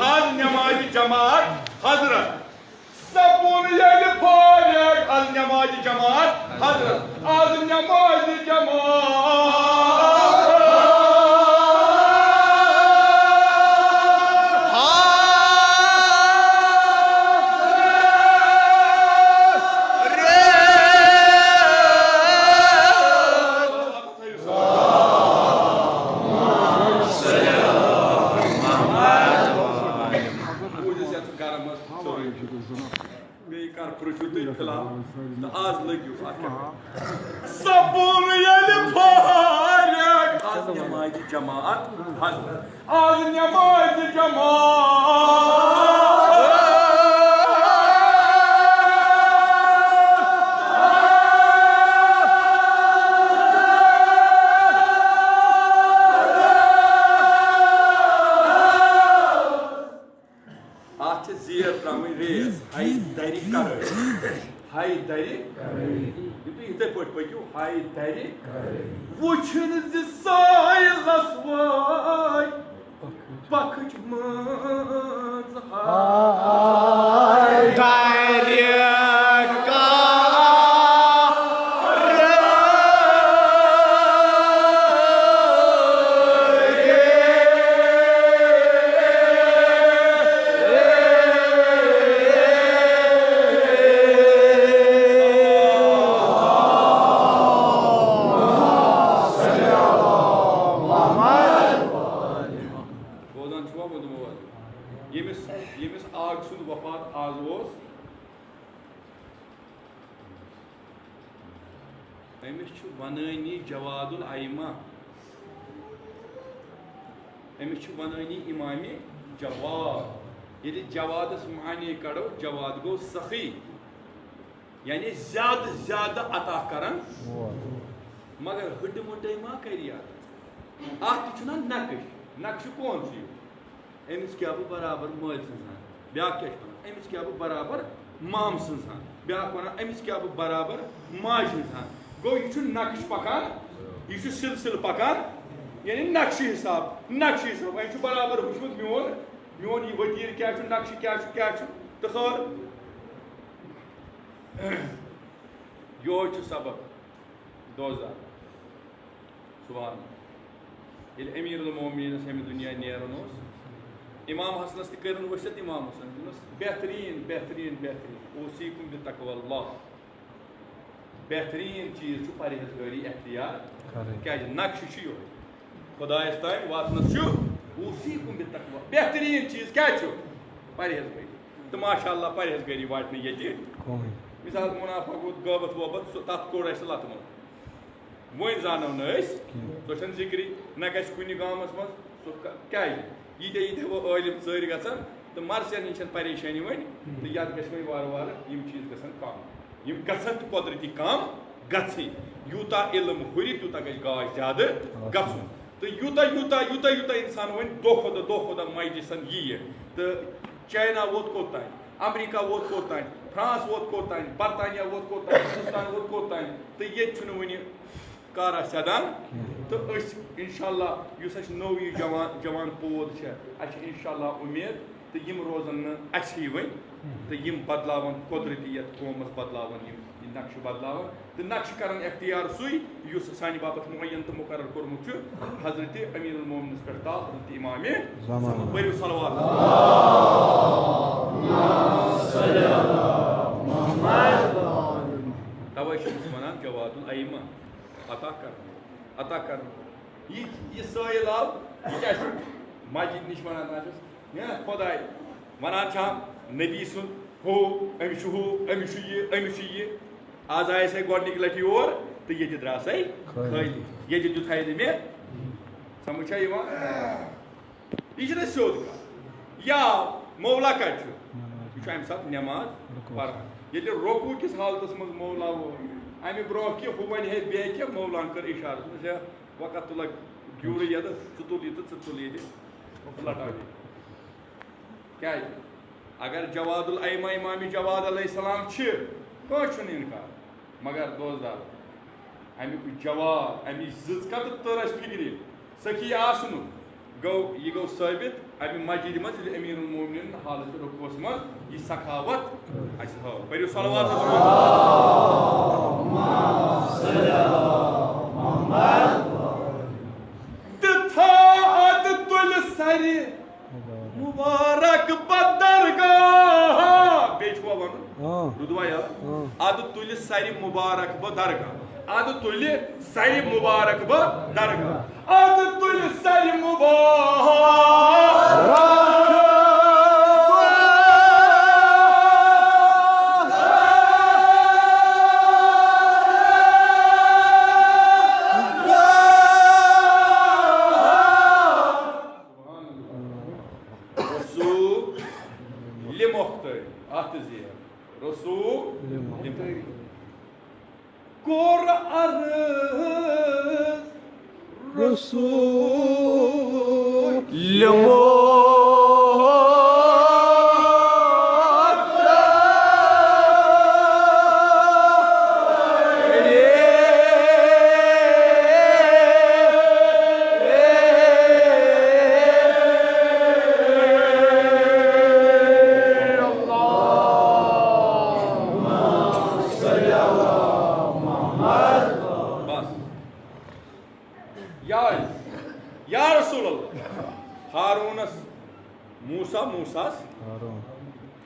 B: आज नमाज जमात हजरत सपुन अल नमाज जमात हजरत आज नमाज जमात आज लगे सपुन आज नमाज जमात आज नमाज जमात जीर त्रम रेस हाई दरी कर हाई दरी इथे पे पकू हाई दरी वुचन साइलस वाय पखच मज हाय दरी सुबह वो यमिस आग सुद वफात आज ओस अमिस वनानी जवादुल आइमा अमिस वनानी इमामी जवाद ये जवादस मानी कड़ो जवाद गो सखी यानी ज्यादा अता करन मगर हड मुटे मा करिया आना नक्श कौन अमिस क्या बराबर मल सजान ब्या क्या अमिस क्या बराबर माम सजान ब्या वन अमिस क्या बराबर माज सजान गो यह नक्श पकान यह सिलसिल पकान यानी नक्श हिसाब वह बराबर वुचमुत मोन यह वतीर क्या नक्श क्या तो खैर यो सबक 2000 सुभान अमीरुल मोमिनीन हम दुनिया नेरन इमाम हसनस तक वसत इमाम हसन बेहतरीन ओसीकुम बितक़वल्लाह बेहतरीन चीज परहेजगारी एख्तियार क्या नक्श यो खुदायस तान वातनस ओसीकुम बितक़वा बेहतरीन चीज क्या परहेजगारी तो माशाअल्लाह परहेजगारी वाटने ये मिसाल मुनाफा गो गबत वबत तथ कोड़ लत वो जानो सो जिक्री न गुन गामस मज क्या यीत वो आलिम सर गसान तो मरसन ही परेशानी वन तो ये ग वार चीज गसन कम गसन तो कुदरती कम गई यूता इल्म हुर तूता ग गाश ज्यादा गसन तो यूता इंसान वन दो खुदा मजलिसन यी तो चाइना वोत कोतान अमेरिका वोत कोतान फ्रांस वोत कोतान बरतानिया वोत कोतान हिंदुस्तान वोत कोतान तो ये वन कारा सदान तो इंशाअल्लाह युस नौ जवान पोद इंशाअल्लाह उम्मीद तो यम रोजन अच्छी वन तो यम बदलावन कुदरती यथ कौमस बदलावन नक्श बदलावन तो नक्श करन एख्तियार सुई युस सानि बाबत मुअय्यन तो मुकर्रर कोरमुत हजरत अमीरुल मोमिनीन पे हजरत इमाम ज़मान बरु सलवात तवै वनान जवादुल आइमा अता कर ये साइल आव ये क्या मस्जिद निश वन खुदाय वन नबी सुन हो अमिश ये आज आए से गोडनिक लटि और तो ये द्रा से खाली ये दुथाय मे समझा यह सोद या मौला कत अम सात नमाज पढ़ान ये रोकू किस हालत मज मौला वो अमे ब्रो कि हु वन है बे कि मौलान कर इशारा वक़्त तुल ग्यूर ये तुल ये लटा क्या अगर जवादुल आइमा इमाम जवाद अलैहिस्सलाम कह इनकार मगर दोस्तार अमुक जवाब अमी जत तरस फिक्र सखी आसन गो यह गो साबित अमे मस्जिद मज अमीरुल मोमिनीन हालत रुकूस मज यह सखावत पढ़ो सलवात तुल सर मुबारक बदरगाह बेचुआ वन रुदवाया अद तुल सर मुबारक ब दरगाह अद तुल सर मुबारक ब दरगाह अद तुल सर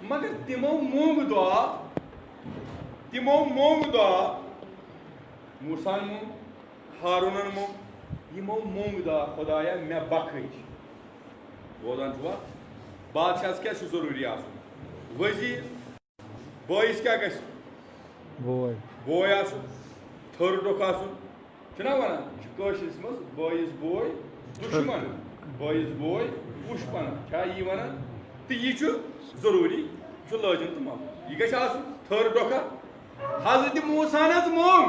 B: मगर तिमो मोंग दुआ मूसा मोंग, हारून मोंग, यमो मोंग दुआ खुदाया मे बखच बोदान छुआ बादशाह क्या जरूरी आसुन वजीर बॉइस क्या गस
A: बोय
B: बोय आसुन थर्ड डोक आसुन छना वना कशिस मज बॉइस बोय दुश्मन बॉइस बोय पुष्पन क्या ये वना तो ये जरूरी लाजन तो माल यह गस आसुन थर्ड डोका हजरत मूसा नज मोंग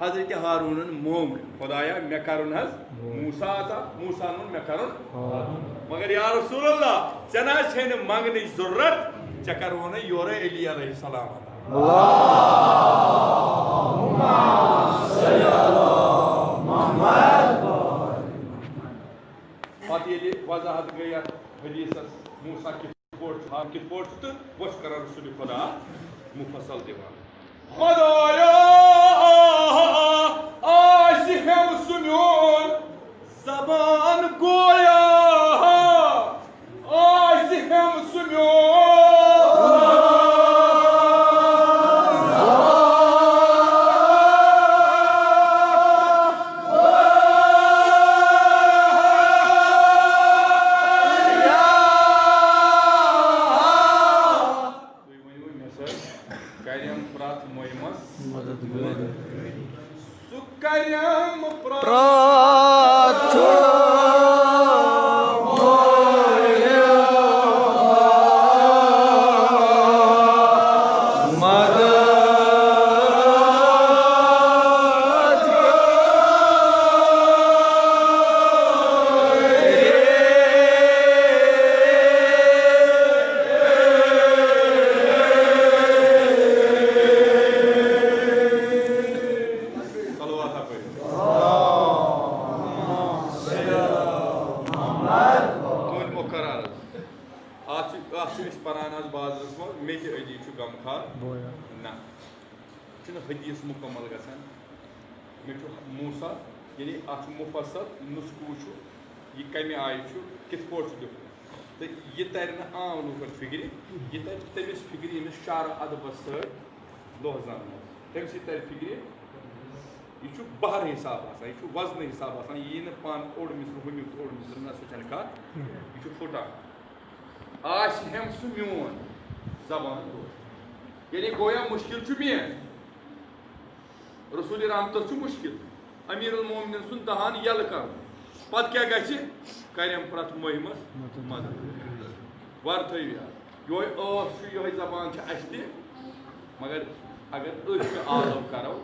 B: हजरत हारून मोंग खुदाया मे करुन हज मूसा आता मूसा नुन मे करुन मगर या रसूल अल्लाह चना छन मंगने जरूरत चकर होने योरे अली अलैहि सलाम अल्लाहुम्मा सल्ली अला मुहम्मद फातिले वजाहत गया हदीस मूसा की पोर्ट तो वश कर रसूल खुदा मुफस्सल दीवान खुदाया आशी हम सुनून जबान गोया आशी हम सुनून हदीस मुकम्मल गसान मे मूसा यानी अत मुफसल नुस्खू यह कमे आय कित दिख तो यह तर आम लूकन फिक्र यह तर तमिस फिक्र यमिस शार अदबस सह तम तर फिक्र यह बहर हिसाब यह वजन हिसाब यह पान ओड मिसल हुमिक ओड मिसल ना सह कत यह फुटान आश हम सह मोन जबान यानी गोया मुश्किल मेन रसूल रहमत मुश्किल अमीर मोमिन सुन दहान यल कर पत क्या करम प्रत मुहिमस मदद वर थो ये जबान मगर अगर आलव करो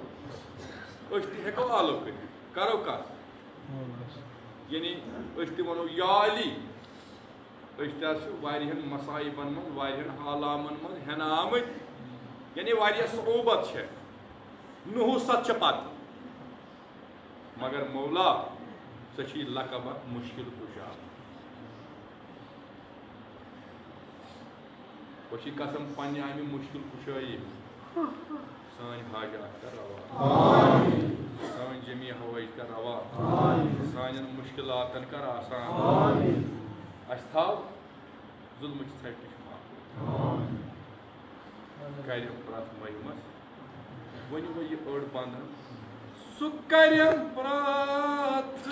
B: हेको आलव करो कत यानी वनो या अली मसाइबन मन हालामन मन हेन आमत यानी सोबत है नहुसत पत मगर मौला सची लकब मुश्किल कुशा वशी कसम पन्ने आमि मुश्किल कुशाई सान हाजात कर रवा सान जमी हवाई कर रवा सान मुश्किलातन कर आसान अस थाव जुल्म छट कर प्रत महिमस वन वो ये ओड बंधन सुकर्यम प्रात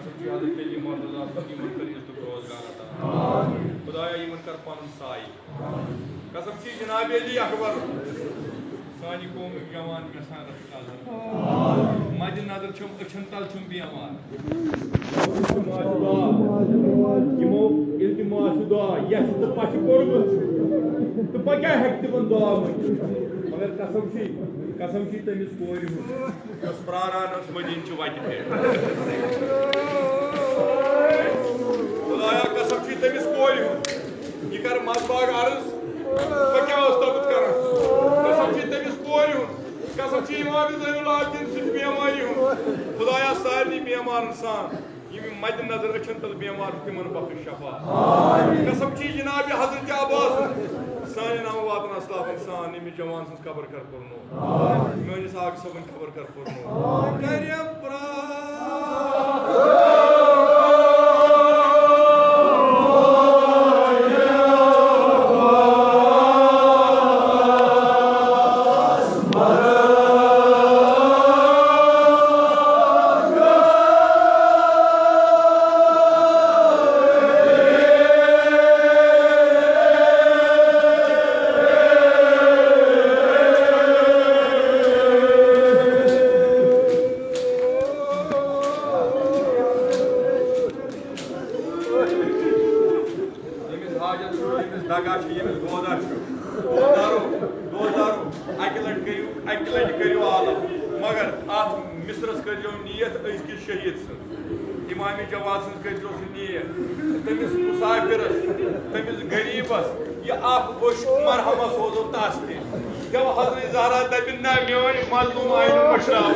B: कसम छी हज़रत अली मौला यमन कर इज्जत रोजगार अता खुदाया यमन कर पन साई कसम छी जनाब अली अकबर सानी कौम जवान गसान रखा मज नजर छुम अछन तल छुम बेमार यमो इल्तिमास दुआ यस तो पछ कोरमत तो पक्या हेक तिमन दुआ मगर कसम छी तमिस कोर उस प्रारान उस मदीन च वाति पे खुदाया कसम छी तमिस कोर ये कर मजबाग अर्ज पक्या उस तबत कर कसम छी तमिस कोर कसम छी इमाम ज़ैनुल आबिदीन सिच बेमारी खुदाया सारी बेमार इंसान ये मद नजर अछन तल बेमार तिमन बख्श शफा कसम छी जनाब हजरत अब्बास सानी नाम वातन अस्लाफ इंसान इमे जवान सं खबर कर पुरनो मेनिस आग सबन खबर कर पुरनो करियम प्रा मगर आत मिसरस करो नीयत अजकिस शहीद इमाम जवाद सज करो नीयत तमिस मुसाफिरस तमिस गरीबस यह बोश मरहमा सोजो तस जब हजरत ज़हरा दबिन ना मेवन मजलूम आइन मशराव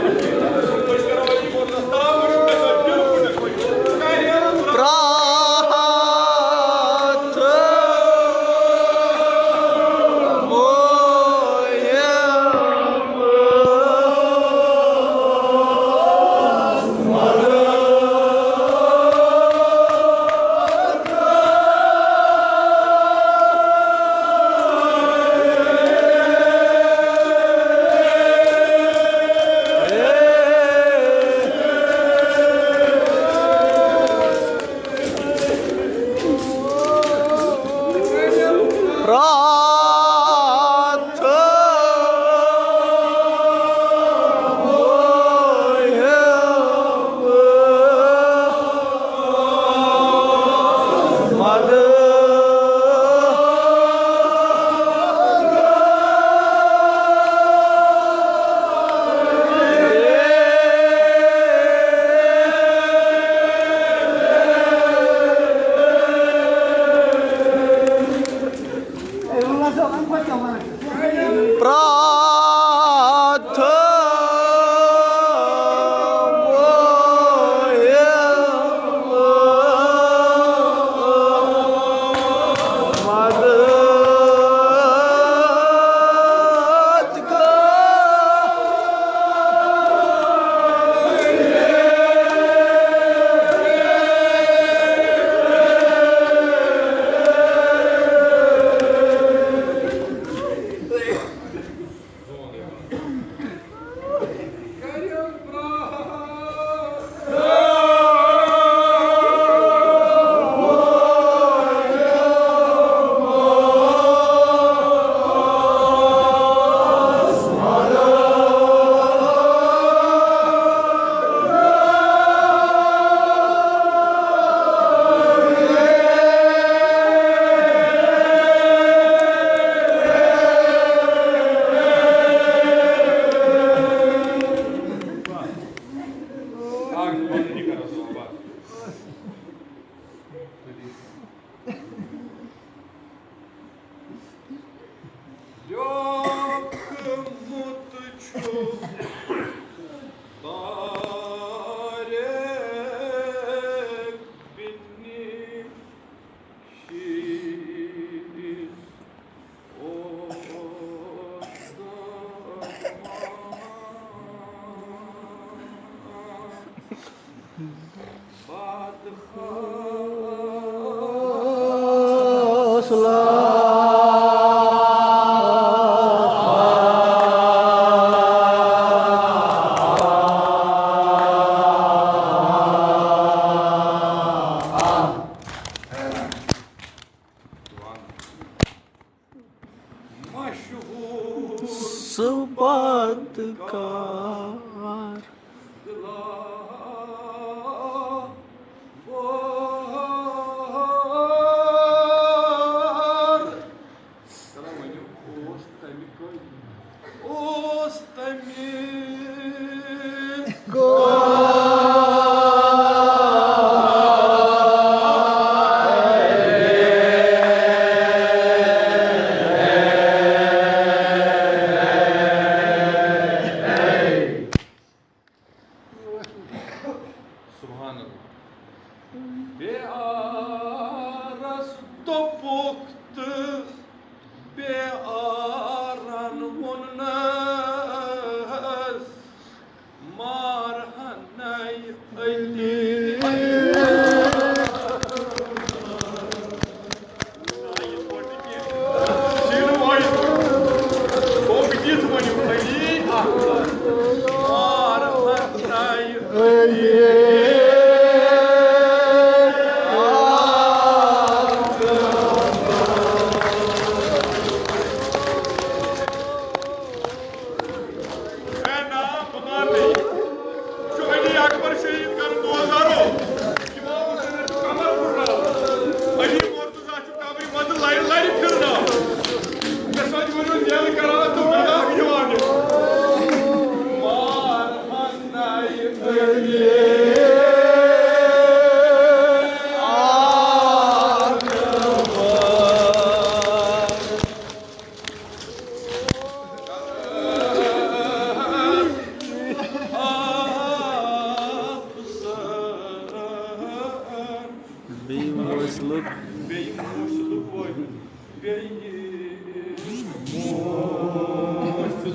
A: पत्कार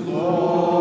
B: Look.